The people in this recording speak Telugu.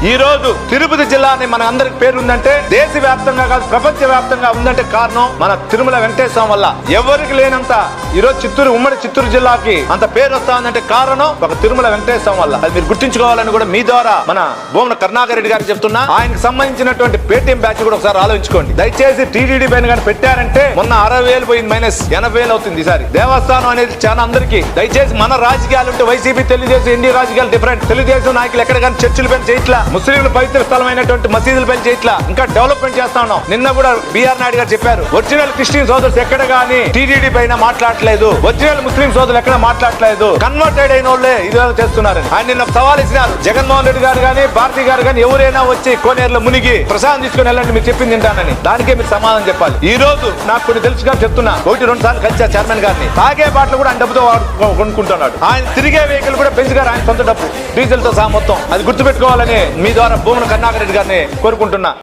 ఈ రోజు తిరుపతి జిల్లా అని మన అందరికి పేరు ఉందంటే దేశవ్యాప్తంగా కాదు ప్రపంచ వ్యాప్తంగా ఉందంటే కారణం మన తిరుమల వెంకటేశ్వర వల్ల. ఎవరికి లేనంత ఈ రోజు ఉమ్మడి చిత్తూరు జిల్లాకి అంత పేరు వస్తా ఉందంటే కారణం ఒక తిరుమల వెంకటేశ్వర వల్ల. అది మీరు గుర్తించుకోవాలని కూడా మీ ద్వారా మన భూమన కరుణాకర్ రెడ్డి గారికి చెప్తున్నా. ఆయనకు సంబంధించినటువంటి పేటీఎం బ్యాచ్ కూడా ఒకసారి ఆలోచించుకోండి. దయచేసి టీటీడీ పైన కానీ పెట్టారంటే మొన్న 60,000 పోయింది, మైనస్ 80,000 అవుతుంది ఈసారి. దేవస్థానం అనేది చాలా అందరికి. దయచేసి మన రాజకీయాలు ఉంటే వైసీపీ, తెలుగుదేశం, ఎన్డీ రాజకీయాలు డిఫరెంట్. తెలుగుదేశం నాయకులు ఎక్కడ కానీ చర్చిల పైన చేయట్లా, ముస్లింల పవిత్ర స్థలమైనటువంటి మసీదుల పైన చేయట్లా, ఇంకా డెవలప్మెంట్ చేస్తా ఉన్నాం. నిన్న కూడా బిఆర్ నాయుడు గారు చెప్పారు, ఒరిజినల్ క్రిస్టియన్ సోదర్స్ ఎక్కడ గానీ టీటీడీ పైన మాట్లాడలేదు, ఒరిజినల్ ముస్లిం సోదరులు ఎక్కడ మాట్లాడలేదు, కన్వర్టెడ్ అయిన వాళ్ళే ఇది చేస్తున్నారని ఆయన నిన్న సవాల్ ఇచ్చినారు. జగన్మోహన్ రెడ్డి గారు కానీ భారతీ గారు కానీ ఎవరైనా వచ్చి కోనేరులో మునిగి ప్రసాదం తీసుకుని వెళ్ళండి మీరు చెప్పింది తింటానని, దానికే మీరు సమాధానం చెప్పాలి. ఈ రోజు నాకు కొన్ని తెలుసుగా చెప్తున్నా, 1-2 సార్లు కలిసా చైర్మన్ గారిని. తాగే బాటలు కూడా ఆయన డబ్బుతో కొనుక్కుంటున్నాడు. ఆయన తిరిగే వెహికల్ కూడా పెంచుగారు ఆయన సొంత డబ్బు, డీజిల్ తో సహా మొత్తం. అది గుర్తుపెట్టుకోవాలని మీ ద్వారా భూమన కరుణాకర్ రెడ్డి గారిని కోరుకుంటున్నా.